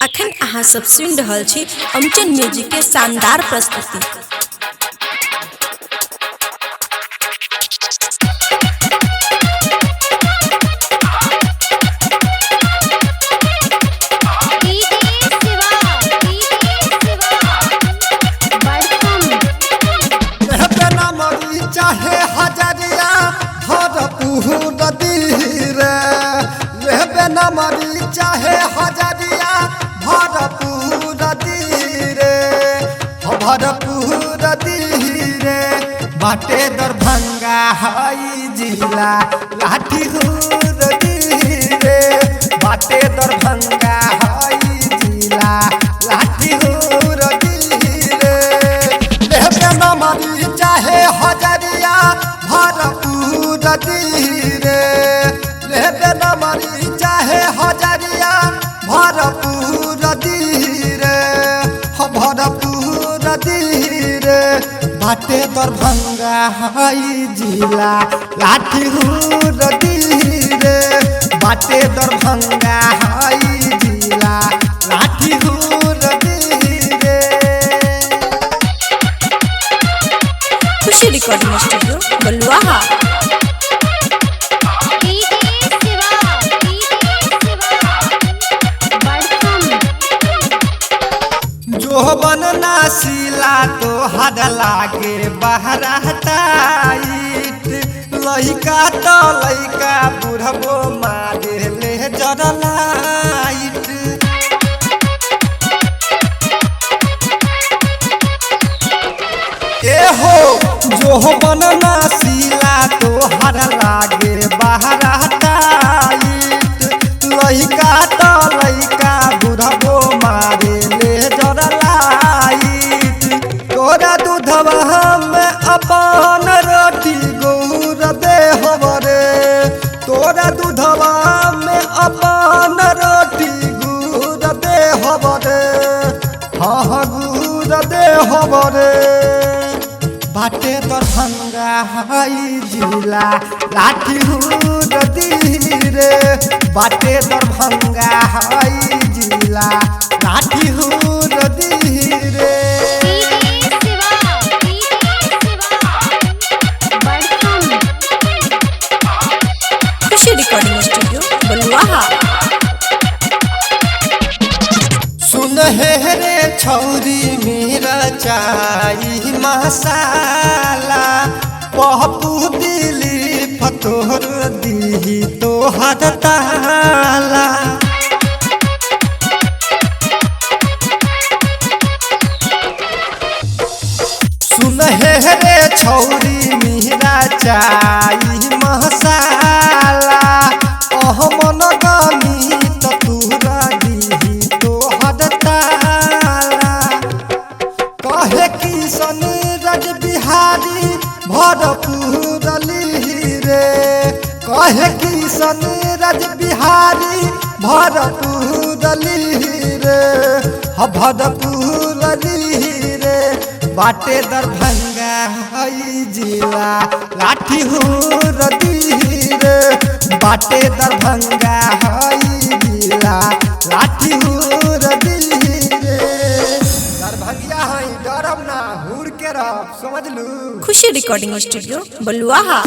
अखन अहाँ सब सुनि रहल छी अमचन म्यूजिक के शानदार प्रस्तुति। चाहे हजरिया भरपूर दीरे लेबे न मरी चाहे हजरिया भरपूर दीरे भरपूर दीरे बाटे दरभंगा हई जिला लाठी हुर दीरे बाटे दरभंगा हई जिला लाठी हुर दीरे लेबे न मरी चाहे हजरिया भरपूर दीरे लेबे न मरी चाहे हजरिया भरपूर दीरे भरपूर दीरे बाटे दरभंगा हई जिला लाठी हुर दीरे बाटे दरभंगा हई जिला लाठी हुर दीरे। खुशी रिकॉर्डिंग स्टूडियो बलुआहा। जो बनना सिला तो हद लागे बहरा टाइट लइका तो लइका बुढ़बो मारे ले जरलाइट ए हो जो बनना सिला तो हद लागे बहरा टाइट लइका तो लइका बुढ़बो मारे ले तोरा दूधवा में अपन रोटी गौर दे रे तोरा दूधवा में अपन रोटी गुड़ दे रे हाँ गुड़ दे रे बाटे दरभंगा हई जिला लाठी हुर दीरे बाटे दरभंगा हई जिला लाठी हुर दीरे। खुशी रिकॉर्डिंग स्टूडियो बलुआहा। सुन हे रे छौरी मेरा चाई मसाला पप्पू दिली फतोर दी तो हद ताला सुन हे रे छौरी मेरा चाई मसाला मन गामी तो तूरा दी तो हद ताला कहे किशन रज बिहारी भरपूर रे कहे किशन रज बिहारी भरपूर रे भरपूर रे बाटे दरभंगा हई जिला लाठी हुर दीरे बाटे दरभंगा हई जिला लाठी हुर दीरे दरभंगिया हई डरब ना हुर के रब समझ लू। खुशी रिकॉर्डिंग स्टूडियो बलुआहा।